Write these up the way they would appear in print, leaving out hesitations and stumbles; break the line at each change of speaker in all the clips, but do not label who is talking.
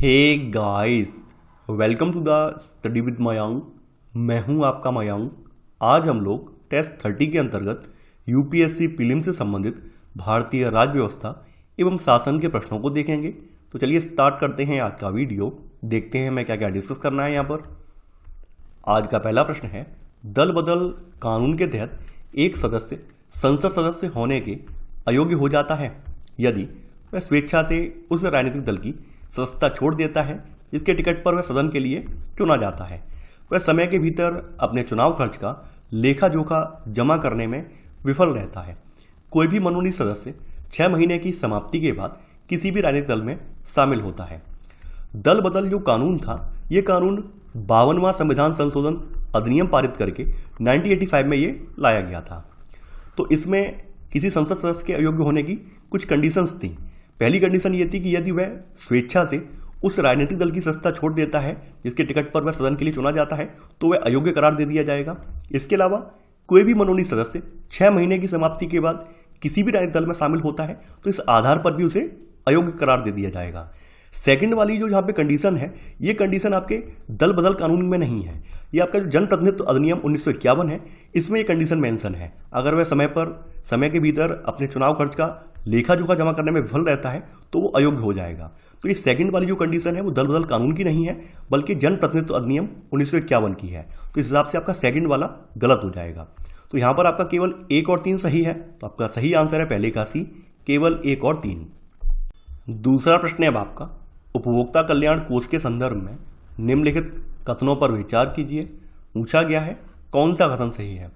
Hey guys, welcome to the study with Mayank. मैं हूं आपका मयंक। आज हम लोग टेस्ट 30 के अंतर्गत यूपीएससी प्रीलिम से संबंधित भारतीय राज्य व्यवस्था एवं शासन के प्रश्नों को देखेंगे। तो चलिए स्टार्ट करते हैं आज का वीडियो। देखते हैं मैं क्या क्या डिस्कस करना है यहाँ पर। आज का पहला प्रश्न है, दल बदल कानून के तहत एक सदस्य संसद सदस्य होने के अयोग्य हो जाता है यदि वह स्वेच्छा से उस राजनीतिक दल की सदस्यता छोड़ देता है जिसके टिकट पर वह सदन के लिए चुना जाता है। वह समय के भीतर अपने चुनाव खर्च का लेखा जोखा जमा करने में विफल रहता है। कोई भी मनोनीत सदस्य 6 महीने की समाप्ति के बाद किसी भी राजनीतिक दल में शामिल होता है। दल बदल जो कानून था, ये कानून 52वां संविधान संशोधन अधिनियम पारित करके 1985 में ये लाया गया था। तो इसमें किसी संसद सदस्य के अयोग्य होने की कुछ कंडीशंस थी। पहली कंडीशन ये थी कि यदि वह स्वेच्छा से उस राजनीतिक दल की सदस्यता छोड़ देता है जिसके टिकट पर वह सदन के लिए चुना जाता है तो वह अयोग्य करार दे दिया जाएगा। इसके अलावा कोई भी मनोनीत सदस्य 6 महीने की समाप्ति के बाद किसी भी राजनीतिक दल में शामिल होता है तो इस आधार पर भी उसे अयोग्य करार दे दिया जाएगा। सेकंड वाली जो यहाँ पे कंडीशन है, ये कंडीशन आपके दल बदल कानून में नहीं है। ये आपका जो जनप्रतिनिधित्व अधिनियम 1951 है, इसमें ये कंडीशन मेंशन है। अगर वह समय के भीतर अपने चुनाव खर्च का लेखा जोखा जमा करने में विफल रहता है तो वो अयोग्य हो जाएगा। तो ये सेकंड वाली जो कंडीशन है वो दल बदल कानून की नहीं है बल्कि जनप्रतिनिधित्व अधिनियम 1951 की है। तो इस हिसाब से आपका सेकंड वाला गलत हो जाएगा। तो यहाँ पर आपका केवल 1 और 3 सही है। तो आपका सही आंसर है पहले का सी, केवल 1 और 3। दूसरा प्रश्न है अब आपका, उपभोक्ता कल्याण कोष के संदर्भ में निम्नलिखित कथनों पर विचार कीजिए। पूछा गया है कौन सा कथन सही है।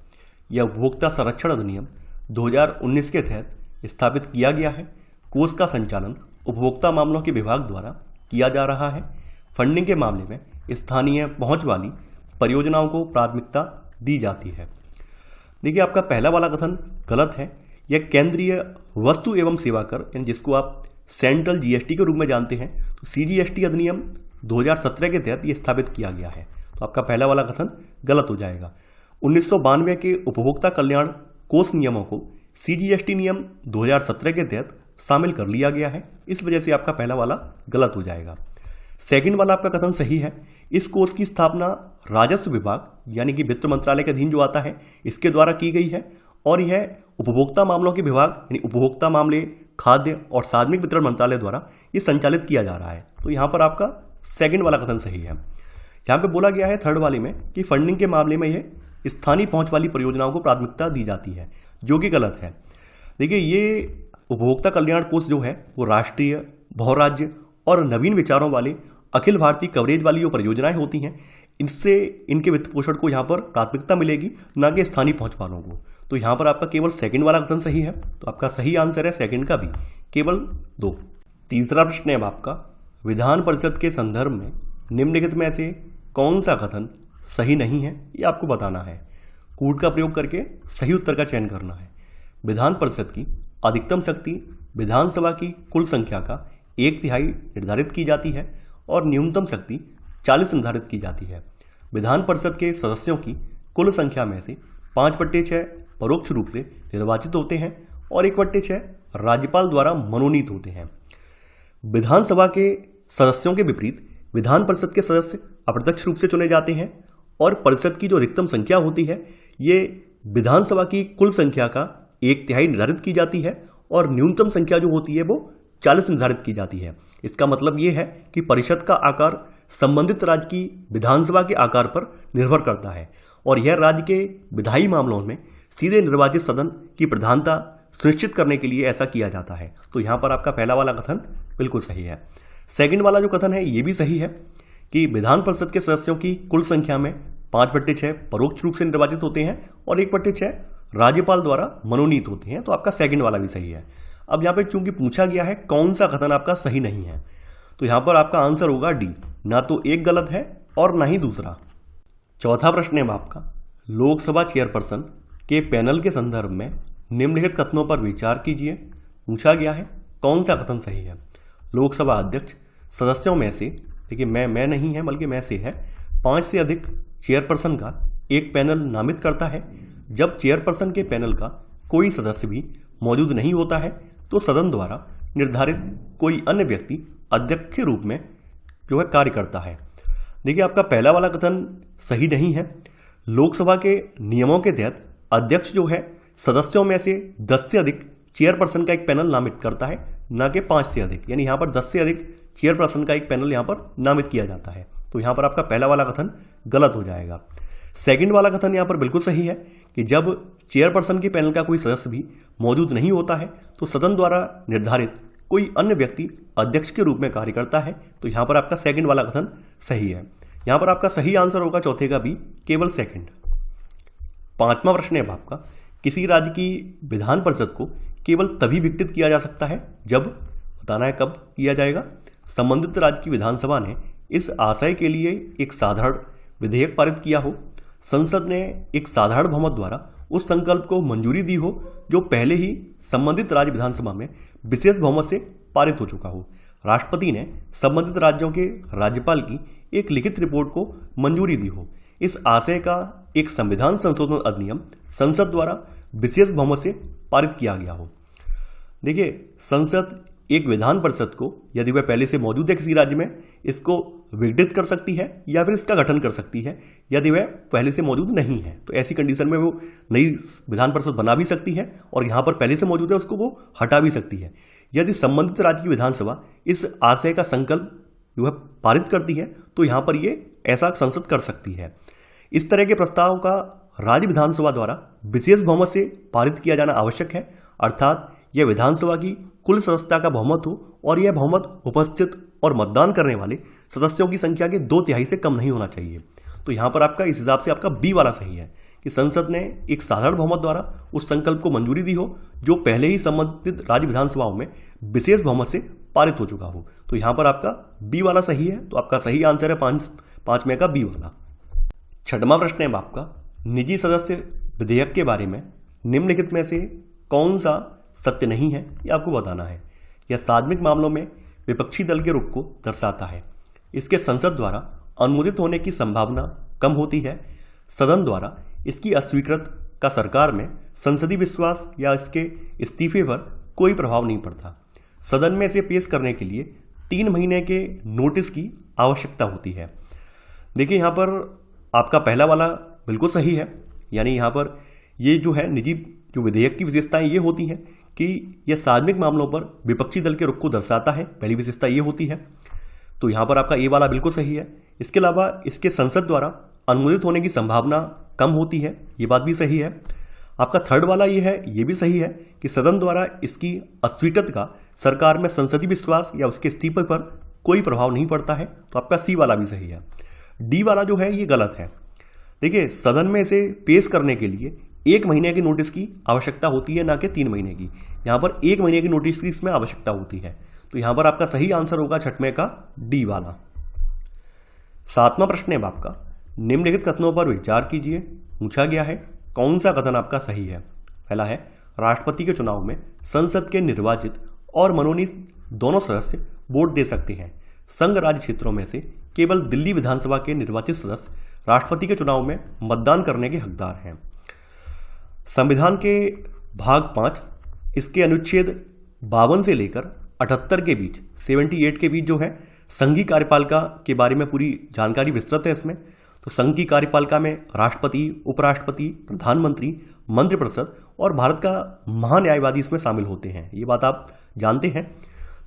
यह उपभोक्ता संरक्षण अधिनियम 2019 के तहत स्थापित किया गया है। कोष का संचालन उपभोक्ता मामलों के विभाग द्वारा किया जा रहा है। फंडिंग के मामले में स्थानीय पहुंच वाली परियोजनाओं को प्राथमिकता दी जाती है। देखिए, आपका पहला वाला कथन गलत है। यह केंद्रीय वस्तु एवं सेवा कर, यानी जिसको आप सेंट्रल जीएसटी के रूप में जानते हैं, तो सीजीएसटी अधिनियम 2017 के तहत यह स्थापित किया गया है। तो आपका पहला वाला कथन गलत हो जाएगा। 1992 के उपभोक्ता कल्याण कोष नियमों को सीजीएसटी नियम 2017 के तहत शामिल कर लिया गया है। इस वजह से आपका पहला वाला गलत हो जाएगा। सेकंड वाला आपका कथन सही है। इस कोष की स्थापना राजस्व विभाग यानी कि वित्त मंत्रालय के अधीन जो आता है, इसके द्वारा की गई है और यह उपभोक्ता मामलों के विभाग यानी उपभोक्ता मामले, खाद्य और सार्वजनिक वितरण मंत्रालय द्वारा ये संचालित किया जा रहा है। तो यहाँ पर आपका सेकंड वाला कथन सही है। यहाँ पे बोला गया है थर्ड वाले में कि फंडिंग के मामले में यह स्थानीय पहुंच वाली परियोजनाओं को प्राथमिकता दी जाती है, जो कि गलत है। देखिए, ये उपभोक्ता कल्याण कोष जो है वो राष्ट्रीय, बहुराज्य और नवीन विचारों वाले अखिल भारतीय कवरेज वाली जो परियोजनाएं होती हैं, इनसे इनके वित्त पोषण को यहाँ पर प्राथमिकता मिलेगी, न कि स्थानीय पहुंच वालों को। तो यहाँ पर आपका केवल सेकंड वाला कथन सही है। तो आपका सही आंसर है सेकंड का भी, केवल 2। तीसरा प्रश्न है अब आपका, विधान परिषद के संदर्भ में निम्नलिखित में से कौन सा कथन सही नहीं है, ये आपको बताना है। कूट का प्रयोग करके सही उत्तर का चयन करना है। विधान परिषद की अधिकतम शक्ति विधानसभा की कुल संख्या का 1/3 निर्धारित की जाती है और न्यूनतम शक्ति 40 निर्धारित की जाती है। विधान परिषद के सदस्यों की कुल संख्या में से 5/6 परोक्ष रूप से निर्वाचित होते हैं और 1/6 राज्यपाल द्वारा मनोनीत होते हैं। विधानसभा के सदस्यों के विपरीत विधान परिषद के सदस्य अप्रत्यक्ष रूप से चुने जाते हैं और परिषद की जो अधिकतम संख्या होती है, ये विधानसभा की कुल संख्या का 1/3 निर्धारित की जाती है और न्यूनतम संख्या जो होती है वो 40 निर्धारित की जाती है। इसका मतलब ये है कि परिषद का आकार संबंधित राज्य की विधानसभा के आकार पर निर्भर करता है और यह राज्य के विधायी मामलों में सीधे निर्वाचित सदन की प्रधानता सुनिश्चित करने के लिए ऐसा किया जाता है। तो यहाँ पर आपका पहला वाला कथन बिल्कुल सही है। सेकंड वाला जो कथन है ये भी सही है कि विधान परिषद के सदस्यों की कुल संख्या में 5/6 परोक्ष रूप से निर्वाचित होते हैं और 1/6 राज्यपाल द्वारा मनोनीत होते हैं। तो आपका सेकंड वाला भी सही है। अब यहाँ पे चूंकि पूछा गया है कौन सा कथन आपका सही नहीं है, तो यहाँ पर आपका आंसर होगा डी, ना तो एक गलत है और ना ही दूसरा। चौथा प्रश्न है आपका, लोकसभा चेयरपर्सन के पैनल के संदर्भ में निम्नलिखित कथनों पर विचार कीजिए। पूछा गया है कौन सा कथन सही है। लोकसभा अध्यक्ष सदस्यों में से, देखिए मैं नहीं है बल्कि मैं से है, 5 से अधिक चेयरपर्सन का एक पैनल नामित करता है। जब चेयरपर्सन के पैनल का कोई सदस्य भी मौजूद नहीं होता है तो सदन द्वारा निर्धारित कोई अन्य व्यक्ति अध्यक्ष के रूप में जो है कार्य करता है। देखिए, आपका पहला वाला कथन सही नहीं है। लोकसभा के नियमों के तहत अध्यक्ष जो है सदस्यों में से 10 से अधिक चेयरपर्सन का एक पैनल नामित करता है, न कि 5 से अधिक। यानी यहाँ पर 10 से अधिक चेयरपर्सन का एक पैनल यहाँ पर नामित किया जाता है। तो यहाँ पर आपका पहला वाला कथन गलत हो जाएगा। सेकंड वाला कथन यहाँ पर बिल्कुल सही है कि जब चेयरपर्सन के पैनल का कोई सदस्य भी मौजूद नहीं होता है तो सदन द्वारा निर्धारित कोई अन्य व्यक्ति अध्यक्ष के रूप में कार्य करता है। तो यहाँ पर आपका सेकंड वाला कथन सही है। यहाँ पर आपका सही आंसर होगा चौथे का बी, केवल सेकंड। पांचवा प्रश्न है आपका, किसी राज्य की विधान परिषद को केवल तभी विघटित किया जा सकता है जब, बताना है कब किया जाएगा। संबंधित राज्य की विधानसभा ने इस आशय के लिए एक साधारण विधेयक पारित किया हो, संसद ने एक साधारण बहुमत द्वारा उस संकल्प को मंजूरी दी हो जो पहले ही संबंधित राज्य विधानसभा में विशेष बहुमत से पारित हो चुका हो, राष्ट्रपति ने संबंधित राज्यों के राज्यपाल की एक लिखित रिपोर्ट को मंजूरी दी हो, इस आशय का एक संविधान संशोधन अधिनियम संसद द्वारा विशेष बहुमत से पारित किया गया हो। देखिए, संसद एक विधान परिषद को यदि वह पहले से मौजूद है किसी राज्य में, इसको विघटित कर सकती है या फिर इसका गठन कर सकती है यदि वह पहले से मौजूद नहीं है। तो ऐसी कंडीशन में वो नई विधान परिषद बना भी सकती है और यहाँ पर पहले से मौजूद है उसको वो हटा भी सकती है। यदि संबंधित राज्य की विधानसभा इस आशय का संकल्प जो है पारित करती है तो यहाँ पर ये ऐसा संसद कर सकती है। इस तरह के प्रस्ताव का राज्य विधानसभा द्वारा विशेष बहुमत से पारित किया जाना आवश्यक है, अर्थात यह विधानसभा की कुल सदस्यता का बहुमत हो और यह बहुमत उपस्थित और मतदान करने वाले सदस्यों की संख्या के 2/3 से कम नहीं होना चाहिए। तो यहाँ पर आपका इस हिसाब से आपका बी वाला सही है कि संसद ने एक साधारण बहुमत द्वारा उस संकल्प को मंजूरी दी हो जो पहले ही संबंधित राज्य विधानसभाओं में विशेष बहुमत से पारित हो चुका हो। तो यहाँ पर आपका बी वाला सही है। तो आपका सही आंसर है 5 में का बी वाला। छठवां प्रश्न है आपका, निजी सदस्य विधेयक के बारे में निम्नलिखित में से कौन सा सत्य नहीं है, ये आपको बताना है। यह सार्वजनिक मामलों में विपक्षी दल के रुख को दर्शाता है, इसके संसद द्वारा अनुमोदित होने की संभावना कम होती है, सदन द्वारा इसकी अस्वीकृत का सरकार में संसदीय विश्वास या इसके इस्तीफे पर कोई प्रभाव नहीं पड़ता, सदन में इसे पेश करने के लिए 3 महीने के नोटिस की आवश्यकता होती है। देखिए, यहाँ पर आपका पहला वाला बिल्कुल सही है। यानी यहाँ पर ये जो है निजी जो विधेयक की विशेषताएं ये होती हैं कि यह सार्वजनिक मामलों पर विपक्षी दल के रुख को दर्शाता है, पहली विशेषता ये होती है। तो यहाँ पर आपका ए वाला बिल्कुल सही है। इसके अलावा इसके संसद द्वारा अनुमोदित होने की संभावना कम होती है, ये बात भी सही है। आपका थर्ड वाला ये है, ये भी सही है कि सदन द्वारा इसकी अस्वीकृत का सरकार में संसदीय विश्वास या उसके इस्तीफे पर कोई प्रभाव नहीं पड़ता है। तो आपका सी वाला भी सही है। डी वाला जो है ये गलत है। देखिए, सदन में इसे पेश करने के लिए 1 महीने की नोटिस की आवश्यकता होती है, ना कि 3 महीने की। यहाँ पर 1 महीने की नोटिस की इसमें आवश्यकता होती है। तो यहाँ पर आपका सही आंसर होगा छठवें का डी वाला। 7वां प्रश्न है आपका, निम्नलिखित कथनों पर विचार कीजिए। पूछा गया है कौन सा कथन आपका सही है। पहला है, राष्ट्रपति के चुनाव में संसद के निर्वाचित और मनोनीत दोनों सदस्य वोट दे सकते हैं। संघ राज्य क्षेत्रों में से केवल दिल्ली विधानसभा के निर्वाचित सदस्य राष्ट्रपति के चुनाव में मतदान करने के हकदार हैं। संविधान के भाग 5 इसके अनुच्छेद 52 से लेकर 78 के बीच 78 के बीच जो है संघीय कार्यपालिका के बारे में पूरी जानकारी विस्तृत है इसमें। तो संघ की कार्यपालिका में राष्ट्रपति, उपराष्ट्रपति, प्रधानमंत्री, मंत्रिपरिषद और भारत का महान्यायवादी इसमें शामिल होते हैं, ये बात आप जानते हैं।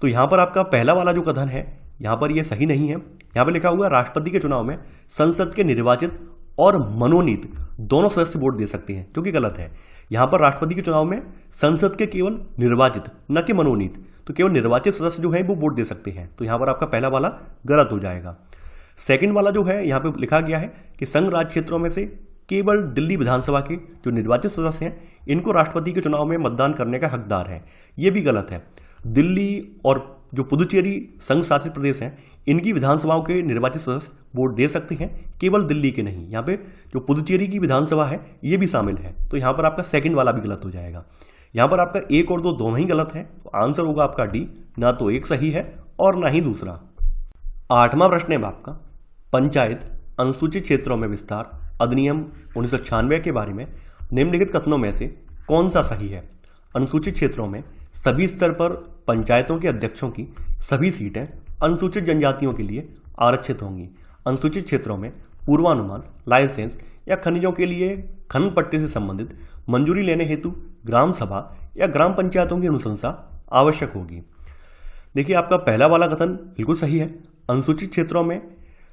तो यहाँ पर आपका पहला वाला जो कथन है यहाँ पर ये सही नहीं है। यहाँ पर लिखा हुआ है राष्ट्रपति के चुनाव में संसद के निर्वाचित और मनोनीत दोनों सदस्य वोट दे सकते हैं, जो कि गलत है। यहाँ पर राष्ट्रपति के चुनाव में संसद के केवल निर्वाचित, न कि मनोनीत, तो केवल निर्वाचित सदस्य जो है वो वोट दे सकते हैं। तो यहाँ पर आपका पहला वाला गलत हो जाएगा। सेकंड वाला जो है यहाँ पे लिखा गया है कि संघ राज्य क्षेत्रों में से केवल दिल्ली विधानसभा के जो निर्वाचित सदस्य हैं इनको राष्ट्रपति के चुनाव में मतदान करने का हकदार है, ये भी गलत है। दिल्ली और जो पुदुचेरी संघ शासित प्रदेश हैं इनकी विधानसभाओं के निर्वाचित सदस्य वोट दे सकते हैं, केवल दिल्ली के नहीं। यहाँ पे जो पुदुचेरी की विधानसभा है ये भी शामिल है। तो यहाँ पर आपका सेकंड वाला भी गलत हो जाएगा। यहाँ पर आपका 1 और 2 दोनों ही गलत है। तो आंसर होगा आपका डी, ना तो एक सही है और ना ही दूसरा। 8वां प्रश्न है आपका, पंचायत अनुसूचित क्षेत्रों में विस्तार अधिनियम 1996 के बारे में निम्नलिखित कथनों में से कौन सा सही है। अनुसूचित क्षेत्रों में सभी स्तर पर पंचायतों के अध्यक्षों की सभी सीटें अनुसूचित जनजातियों के लिए आरक्षित होंगी। अनुसूचित क्षेत्रों में पूर्वानुमान, लाइसेंस या खनिजों के लिए खनन पट्टे से संबंधित मंजूरी लेने हेतु ग्राम सभा या ग्राम पंचायतों की अनुशंसा आवश्यक होगी। देखिए, आपका पहला वाला कथन बिल्कुल सही है। अनुसूचित क्षेत्रों में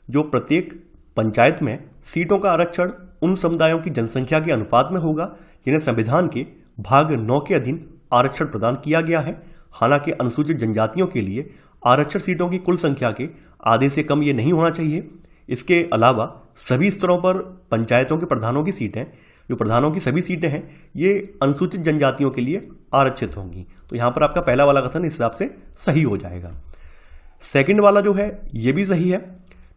जो प्रत्येक पंचायत में सीटों का आरक्षण उन समुदायों की जनसंख्या के अनुपात में होगा जिन्हें संविधान के भाग 9 के अधीन आरक्षण प्रदान किया गया है। हालांकि अनुसूचित जनजातियों के लिए आरक्षण सीटों की कुल संख्या के आधे से कम ये नहीं होना चाहिए। इसके अलावा सभी स्तरों पर पंचायतों के प्रधानों की सीटें, जो प्रधानों की सभी सीटें हैं, ये अनुसूचित जनजातियों के लिए आरक्षित होंगी। तो यहाँ पर आपका पहला वाला कथन इस हिसाब से सही हो जाएगा। सेकंड वाला जो है ये भी सही है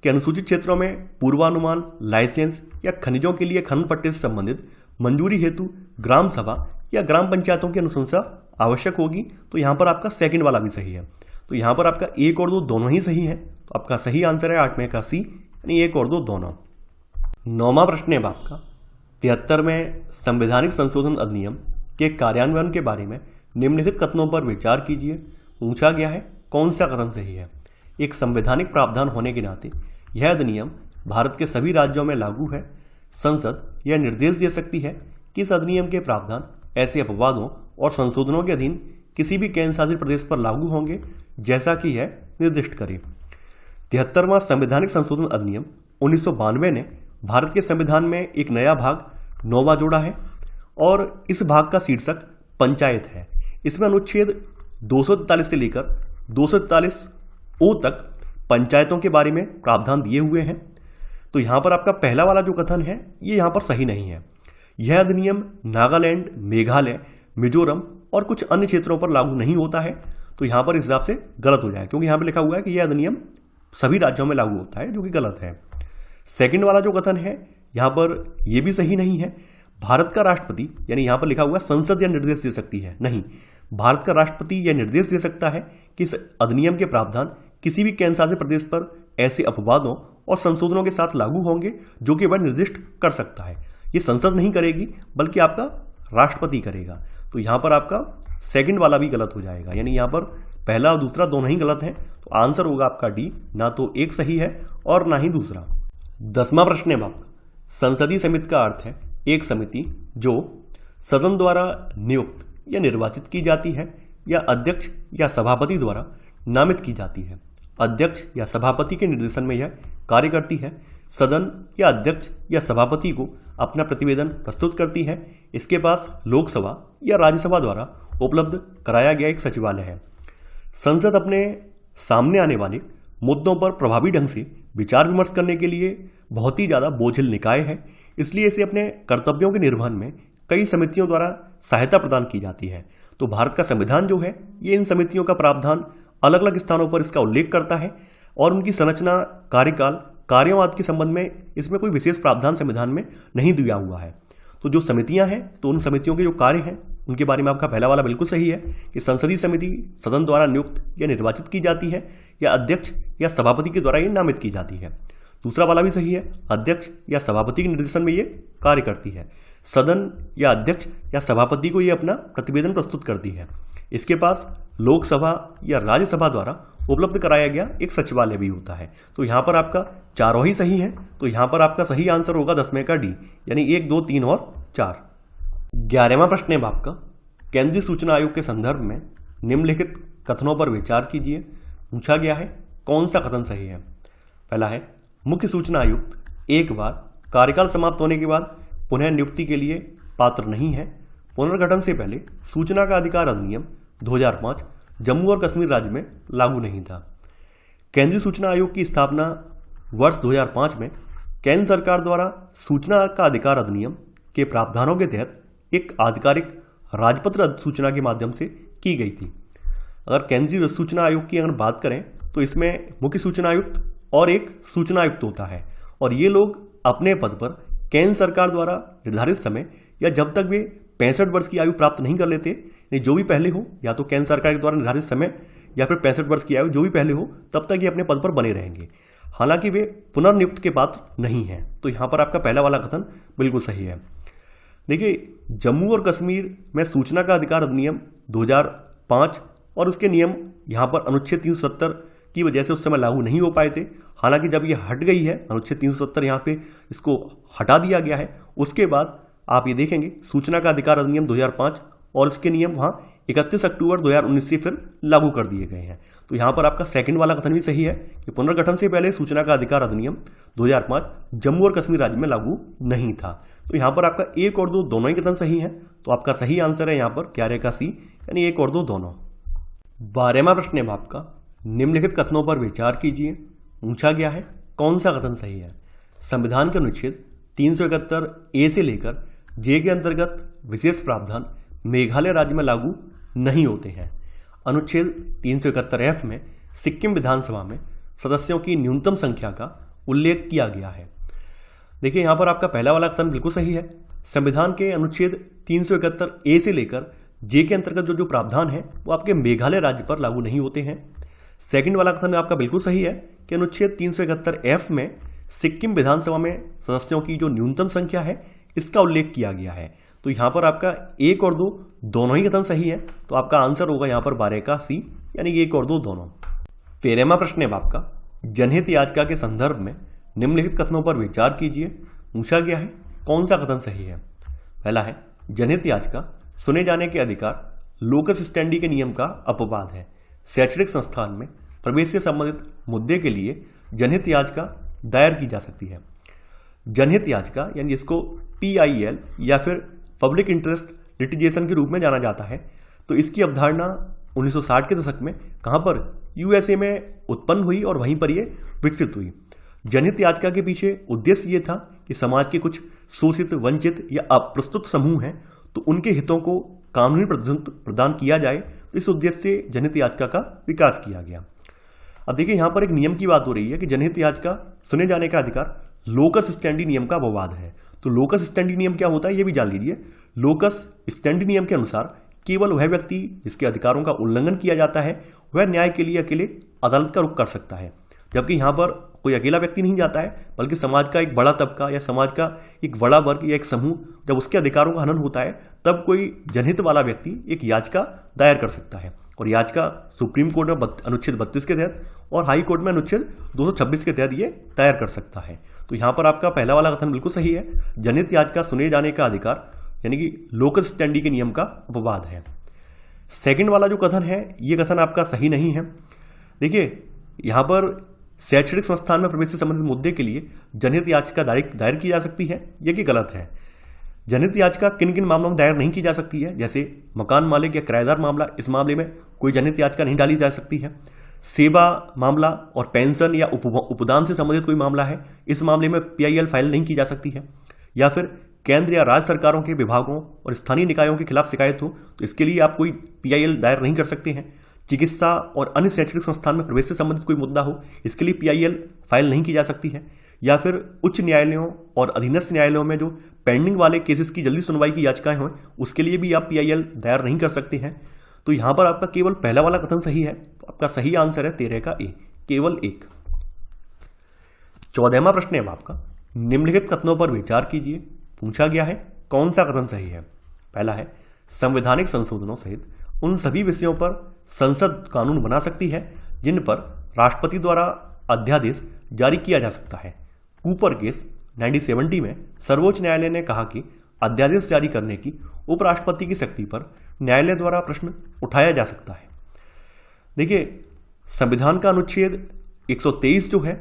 कि अनुसूचित क्षेत्रों में पूर्वानुमान, लाइसेंस या खनिजों के लिए खनन पट्टे से संबंधित मंजूरी हेतु ग्राम सभा या ग्राम पंचायतों की अनुशंसा आवश्यक होगी। तो यहाँ पर आपका सेकंड वाला भी सही है। तो यहाँ पर आपका 1 और 2 दोनों ही सही है। तो आपका सही आंसर है 8वें का सी, यानी 1 और 2 दोनों। 9वां प्रश्न है आपका 73वें संवैधानिक संशोधन अधिनियम के कार्यान्वयन के बारे में निम्नलिखित कथनों पर विचार कीजिए। पूछा गया है कौन सा कथन सही है। एक संवैधानिक प्रावधान होने के नाते यह अधिनियम भारत के सभी राज्यों में लागू है। संसद यह निर्देश दे सकती है कि इस अधिनियम के प्रावधान ऐसे अपवादों और संशोधनों के अधीन किसी भी केंद्र शासित प्रदेश पर लागू होंगे जैसा कि यह निर्दिष्ट करे। 73वां संवैधानिक संशोधन अधिनियम 1992 ने भारत के संविधान में एक नया भाग 9वां जोड़ा है और इस भाग का शीर्षक पंचायत है। इसमें अनुच्छेद 243 से लेकर 243 ओ तक पंचायतों के बारे में प्रावधान दिए हुए हैं। तो यहाँ पर आपका पहला वाला जो कथन है ये यहाँ पर सही नहीं है। यह अधिनियम नागालैंड, मेघालय, मिजोरम और कुछ अन्य क्षेत्रों पर लागू नहीं होता है। तो यहाँ पर इस हिसाब से गलत हो जाए, क्योंकि यहाँ पर लिखा हुआ है कि यह अधिनियम सभी राज्यों में लागू होता है, जो कि गलत है। सेकंड वाला जो कथन है यहाँ पर यह भी सही नहीं है। भारत का राष्ट्रपति, यानी यहाँ पर लिखा हुआ संसद यह निर्देश दे सकती है, नहीं, भारत का राष्ट्रपति यह निर्देश दे सकता है कि इस अधिनियम के प्रावधान किसी भी केंद्र शासित प्रदेश पर ऐसे अपवादों और संशोधनों के साथ लागू होंगे जो कि वह निर्दिष्ट कर सकता है। ये संसद नहीं करेगी बल्कि आपका राष्ट्रपति करेगा। तो यहाँ पर आपका सेकंड वाला भी गलत हो जाएगा, यानी यहाँ पर पहला और दूसरा दोनों ही गलत हैं। तो आंसर होगा आपका डी, ना तो एक सही है और ना ही दूसरा। 10वां प्रश्न है आपका संसदीय समिति का अर्थ है एक समिति जो सदन द्वारा नियुक्त या निर्वाचित की जाती है या अध्यक्ष या सभापति द्वारा नामित की जाती है। अध्यक्ष या सभापति के निर्देशन में यह कार्य करती है। सदन या अध्यक्ष या सभापति को अपना प्रतिवेदन प्रस्तुत करती है। इसके पास लोकसभा या राज्यसभा द्वारा उपलब्ध कराया गया एक सचिवालय है। संसद अपने सामने आने वाले मुद्दों पर प्रभावी ढंग से विचार विमर्श करने के लिए बहुत ही ज़्यादा बोझिल निकाय है, इसलिए इसे अपने कर्तव्यों के निर्वहन में कई समितियों द्वारा सहायता प्रदान की जाती है। तो भारत का संविधान जो है ये इन समितियों का प्रावधान अलग अलग स्थानों पर इसका उल्लेख करता है और उनकी संरचना, कार्यकाल, कार्यों आदि के संबंध में इसमें कोई विशेष प्रावधान संविधान में नहीं दिया हुआ है। तो जो समितियां हैं, तो उन समितियों के जो कार्य हैं उनके बारे में आपका पहला वाला बिल्कुल सही है कि संसदीय समिति सदन द्वारा नियुक्त या निर्वाचित की जाती है या अध्यक्ष या सभापति के द्वारा ये नामित की जाती है। दूसरा वाला भी सही है, अध्यक्ष या सभापति के निर्देशन में ये कार्य करती है। सदन या अध्यक्ष या सभापति को ये अपना प्रतिवेदन प्रस्तुत करती है। इसके पास लोकसभा या राज्यसभा द्वारा उपलब्ध कराया गया एक सचिवालय भी होता है। तो यहाँ पर आपका चारों ही सही है। तो यहाँ पर आपका सही आंसर होगा 10वें का डी, यानी 1, 2, 3 और 4। 11वां प्रश्न है आपका केंद्रीय सूचना आयोग के संदर्भ में निम्नलिखित कथनों पर विचार कीजिए। पूछा गया है कौन सा कथन सही है। पहला है मुख्य सूचना आयुक्त एक बार कार्यकाल समाप्त होने के बाद पुनः नियुक्ति के लिए पात्र नहीं है। पुनर्गठन से पहले सूचना का अधिकार अधिनियम 2005 जम्मू और कश्मीर राज्य में लागू नहीं था। केंद्रीय सूचना आयोग की स्थापना वर्ष 2005 में केंद्र सरकार द्वारा सूचना का अधिकार अधिनियम के प्रावधानों के तहत एक आधिकारिक राजपत्र अधिसूचना के माध्यम से की गई थी। अगर केंद्रीय सूचना आयोग की अगर बात करें तो इसमें मुख्य सूचना आयुक्त और एक सूचना आयुक्त होता है और ये लोग अपने पद पर केंद्र सरकार द्वारा निर्धारित समय या जब तक वे 65 वर्ष की आयु प्राप्त नहीं कर लेते, जो भी पहले हो, या तो केंद्र सरकार के द्वारा निर्धारित समय या फिर 65 वर्ष की आयु जो भी पहले हो, तब तक ये अपने पद पर बने रहेंगे। हालांकि वे पुनर्नियुक्त के पात्र नहीं हैं। तो यहाँ पर आपका पहला वाला कथन बिल्कुल सही है। देखिए, जम्मू और कश्मीर में सूचना का अधिकार अधिनियम 2005 और उसके नियम यहाँ पर अनुच्छेद 370 की वजह से उस समय लागू नहीं हो पाए थे। हालांकि जब ये हट गई है, अनुच्छेद 370 यहाँ पे इसको हटा दिया गया है, उसके बाद आप ये देखेंगे सूचना का अधिकार अधिनियम 2005 और इसके नियम वहाँ 31 अक्टूबर 2019 से फिर लागू कर दिए गए हैं। तो यहाँ पर आपका सेकंड वाला कथन भी सही है कि पुनर्गठन से पहले सूचना का अधिकार अधिनियम 2005 जम्मू और कश्मीर राज्य में लागू नहीं था। तो यहाँ पर आपका 1 और 2 दोनों ही कथन सही हैं। तो आपका सही आंसर है यहाँ पर क्या रहेगा? सी, यानी 1 और 2 दोनों। 12वां प्रश्न है आपका, निम्नलिखित कथनों पर विचार कीजिए। पूछा गया है कौन सा कथन सही है? संविधान के अनुच्छेद 371 ए से लेकर जे के अंतर्गत विशेष प्रावधान मेघालय राज्य में लागू नहीं होते हैं। अनुच्छेद 371 एफ में सिक्किम विधानसभा में सदस्यों की न्यूनतम संख्या का उल्लेख किया गया है। देखिए यहाँ पर आपका पहला वाला कथन बिल्कुल सही है। संविधान के अनुच्छेद 371 ए से लेकर जे के अंतर्गत जो प्रावधान है वो आपके मेघालय राज्य पर लागू नहीं होते हैं। सेकंड वाला कथन आपका बिल्कुल सही है कि अनुच्छेद 371 एफ में सिक्किम विधानसभा में सदस्यों की जो न्यूनतम संख्या है इसका उल्लेख किया गया है। तो यहाँ पर आपका 1 और 2 दोनों ही कथन सही है। तो आपका आंसर होगा यहाँ पर 12 का सी, यानी 1 और 2 दोनों। 13वां प्रश्न है आपका, जनहित याचिका के संदर्भ में निम्नलिखित कथनों पर विचार कीजिए। पूछा गया है कौन सा कथन सही है? पहला है जनहित याचिका सुने जाने के अधिकार लोकस स्टैंडी के नियम का अपवाद है। शैक्षणिक संस्थान में प्रवेश से संबंधित मुद्दे के लिए जनहित याचिका दायर की जा सकती है। जनहित याचिका यानी इसको PIL या फिर पब्लिक इंटरेस्ट लिटिगेशन के रूप में जाना जाता है। तो इसकी अवधारणा 1960 के दशक में कहाँ पर? USA में उत्पन्न हुई और वहीं पर ये विकसित हुई। जनहित याचिका के पीछे उद्देश्य ये था कि समाज के कुछ शोषित, वंचित या अप्रस्तुत समूह हैं तो उनके हितों को कानूनी प्रदान किया जाए। तो इस उद्देश्य से जनहित याचिका का विकास किया गया। अब देखिए यहाँ पर एक नियम की बात हो रही है कि जनहित याचिका सुने जाने का अधिकार लोकस स्टैंडी नियम का अपवाद है। तो लोकस स्टैंडी नियम क्या होता है ये भी जान लीजिए। लोकस स्टैंडी नियम के अनुसार केवल वह व्यक्ति जिसके अधिकारों का उल्लंघन किया जाता है वह न्याय के लिए अकेले अदालत का रुख कर सकता है। जबकि यहाँ पर कोई अकेला व्यक्ति नहीं जाता है, बल्कि समाज का एक बड़ा तबका या समाज का एक बड़ा वर्ग या एक समूह जब उसके अधिकारों का हनन होता है तब कोई जनहित वाला व्यक्ति एक याचिका दायर कर सकता है। और याचिका सुप्रीम कोर्ट में अनुच्छेद 32 के तहत और हाई कोर्ट में अनुच्छेद 226 के तहत ये दायर कर सकता है। तो यहाँ पर आपका पहला वाला कथन बिल्कुल सही है। जनहित याचिका सुने जाने का अधिकार यानी कि लोकस स्टैंडी के नियम का अपवाद है। सेकंड वाला जो कथन है ये कथन आपका सही नहीं है। देखिए यहाँ पर शैक्षणिक संस्थान में प्रवेश से संबंधित मुद्दे के लिए जनहित याचिका दायर की जा सकती है, ये कि गलत है। जनहित याचिका किन किन मामलों में दायर नहीं की जा सकती है? जैसे मकान मालिक या किराएदार मामला, इस मामले में कोई जनहित याचिका नहीं डाली जा सकती है। सेवा मामला और पेंशन या उपदान से संबंधित कोई मामला है, इस मामले में PIL फाइल नहीं की जा सकती है। या फिर केंद्र या राज्य सरकारों के विभागों और स्थानीय निकायों के खिलाफ शिकायत हो तो इसके लिए आप कोई PIL दायर नहीं कर सकते हैं। चिकित्सा और अन्य शैक्षणिक संस्थान में प्रवेश से संबंधित कोई मुद्दा हो इसके लिए PIL फाइल नहीं की जा सकती है। या फिर उच्च न्यायालयों और अधीनस्थ न्यायालयों में जो पेंडिंग वाले केसेस की जल्दी सुनवाई की याचिकाएं हों उसके लिए भी आप PIL दायर नहीं कर सकते हैं। तो यहाँ पर आपका केवल पहला वाला कथन सही है। तो आपका सही आंसर है 13 का ए, केवल 1। 14वां प्रश्न है आपका, निम्नलिखित कथनों पर विचार कीजिए। पूछा गया है कौन सा कथन सही है? पहला है संवैधानिक संशोधनों सहित उन सभी विषयों पर संसद कानून बना सकती है जिन पर राष्ट्रपति द्वारा अध्यादेश जारी किया जा सकता है। कूपर केस 1970 में सर्वोच्च न्यायालय ने कहा कि अध्यादेश जारी करने की उपराष्ट्रपति की शक्ति पर न्यायालय द्वारा प्रश्न उठाया जा सकता है। देखिए संविधान का अनुच्छेद 123 जो है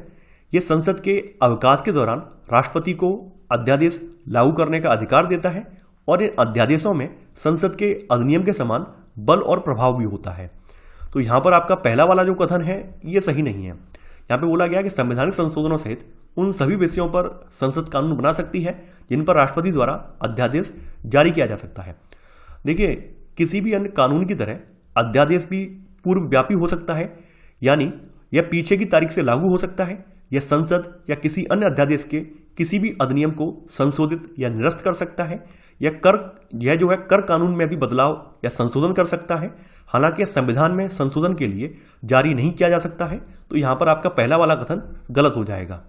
ये संसद के अवकाश के दौरान राष्ट्रपति को अध्यादेश लागू करने का अधिकार देता है और इन अध्यादेशों में संसद के अधिनियम के समान बल और प्रभाव भी होता है। तो यहाँ पर आपका पहला वाला जो कथन है ये सही नहीं है। यहाँ पे बोला गया कि संवैधानिक संशोधनों सहित उन सभी विषयों पर संसद कानून बना सकती है जिन पर राष्ट्रपति द्वारा अध्यादेश जारी किया जा सकता है। देखिए किसी भी अन्य कानून की तरह अध्यादेश भी पूर्वव्यापी हो सकता है, यानी यह पीछे की तारीख से लागू हो सकता है। यह संसद या किसी अन्य अध्यादेश के किसी भी अधिनियम को संशोधित या निरस्त कर सकता है। यह जो है कर कानून में भी बदलाव या संशोधन कर सकता है। हालांकि संविधान में संशोधन के लिए जारी नहीं किया जा सकता है। तो यहां पर आपका पहला वाला कथन गलत हो जाएगा।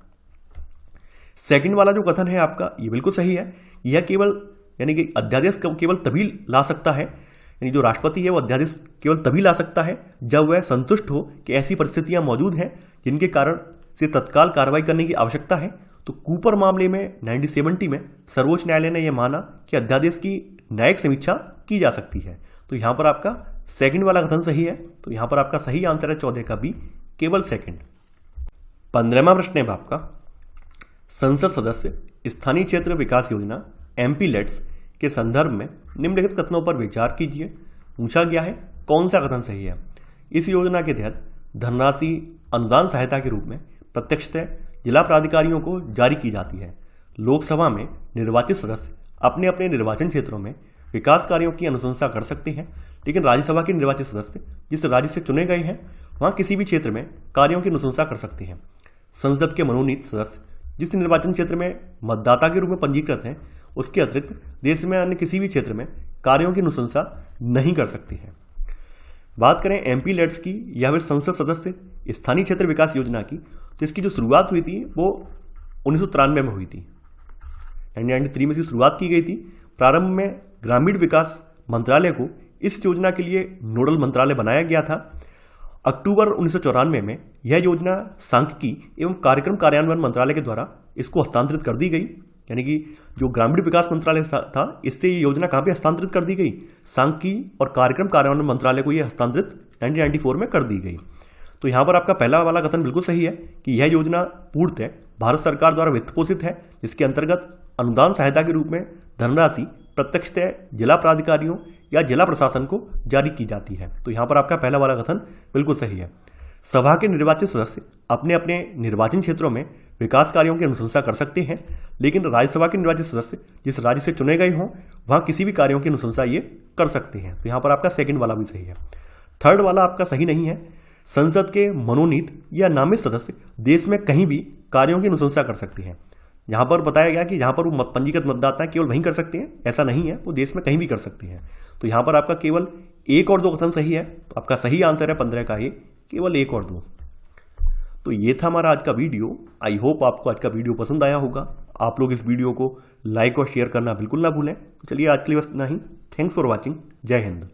सेकंड वाला जो कथन है आपका ये बिल्कुल सही है। यह केवल यानी कि अध्यादेश केवल तभी ला सकता है यानी जो राष्ट्रपति है वो अध्यादेश केवल तभी ला सकता है जब वह संतुष्ट हो कि ऐसी परिस्थितियां मौजूद हैं जिनके कारण से तत्काल कार्रवाई करने की आवश्यकता है। तो कूपर मामले में 1970 में सर्वोच्च न्यायालय ने यह माना कि अध्यादेश की न्यायिक समीक्षा की जा सकती है। तो यहां पर आपका सेकंड वाला कथन सही है। तो यहां पर आपका सही आंसर है 14 का बी, केवल सेकंड। 15वां प्रश्न है आपका, संसद सदस्य स्थानीय क्षेत्र विकास योजना MPLETS के संदर्भ में निम्नलिखित कथनों पर विचार कीजिए। पूछा गया है कौन सा कथन सही है। इस योजना के तहत धनराशि अनुदान सहायता के रूप में प्रत्यक्षतः जिला प्राधिकारियों को जारी की जाती है। लोकसभा में निर्वाचित सदस्य अपने अपने निर्वाचन क्षेत्रों में विकास कार्यों की अनुशंसा कर सकते हैं, लेकिन राज्यसभा के निर्वाचित सदस्य जिस राज्य से चुने गए हैं वहां किसी भी क्षेत्र में कार्यों की अनुशंसा कर सकते हैं। संसद के मनोनीत सदस्य जिस निर्वाचन क्षेत्र में मतदाता के रूप में पंजीकृत हैं उसके अतिरिक्त देश में अन्य किसी भी क्षेत्र में कार्यों की अनुशंसा नहीं कर सकते हैं। बात करें MPLETS की या फिर संसद सदस्य स्थानीय क्षेत्र विकास योजना की, तो इसकी जो शुरुआत हुई थी वो 1993 में हुई थी। 1993 में इसकी शुरुआत की गई थी। प्रारंभ में ग्रामीण विकास मंत्रालय को इस योजना के लिए नोडल मंत्रालय बनाया गया था। अक्टूबर 1994 में यह योजना सांख्यिकी एवं कार्यक्रम कार्यान्वयन मंत्रालय के द्वारा इसको हस्तांतरित कर दी गई। यानी कि जो ग्रामीण विकास मंत्रालय था इससे ये योजना कहाँ पे हस्तांतरित कर दी गई, सांख्यिकी और कार्यक्रम कार्यान्वयन मंत्रालय को ये हस्तांतरित 1994 में कर दी गई। तो यहाँ पर आपका पहला वाला कथन बिल्कुल सही है कि यह योजना पूर्णतः भारत सरकार द्वारा वित्त पोषित है, जिसके अंतर्गत अनुदान सहायता के रूप में धनराशि प्रत्यक्षतः जिला प्राधिकारियों या जिला प्रशासन को जारी की जाती है। तो यहाँ पर आपका पहला वाला कथन बिल्कुल सही है। सभा के निर्वाचित सदस्य अपने अपने निर्वाचन क्षेत्रों में विकास कार्यों की अनुशंसा कर सकते हैं, लेकिन राज्यसभा के निर्वाचित सदस्य जिस राज्य से चुने गए हों वहां किसी भी कार्यों की अनुशंसा ये कर सकते हैं। तो यहाँ पर आपका सेकंड वाला भी सही है। थर्ड वाला आपका सही नहीं है। संसद के मनोनीत या नामित सदस्य देश में कहीं भी कार्यों की अनुशंसा कर सकते हैं। यहाँ पर बताया गया कि यहाँ पर वो पंजीकृत मतदाता केवल वहीं कर सकते हैं, ऐसा नहीं है, वो देश में कहीं भी कर सकते हैं। तो यहाँ पर आपका केवल 1 और 2 कथन सही है। तो आपका सही आंसर है 15 का ये, केवल 1 और 2। तो ये था हमारा आज का वीडियो। आई होप आपको आज का वीडियो पसंद आया होगा। आप लोग इस वीडियो को लाइक और शेयर करना बिल्कुल ना भूलें। तो चलिए आज के लिए बस इतना ही। Thanks for watching. जय हिंद।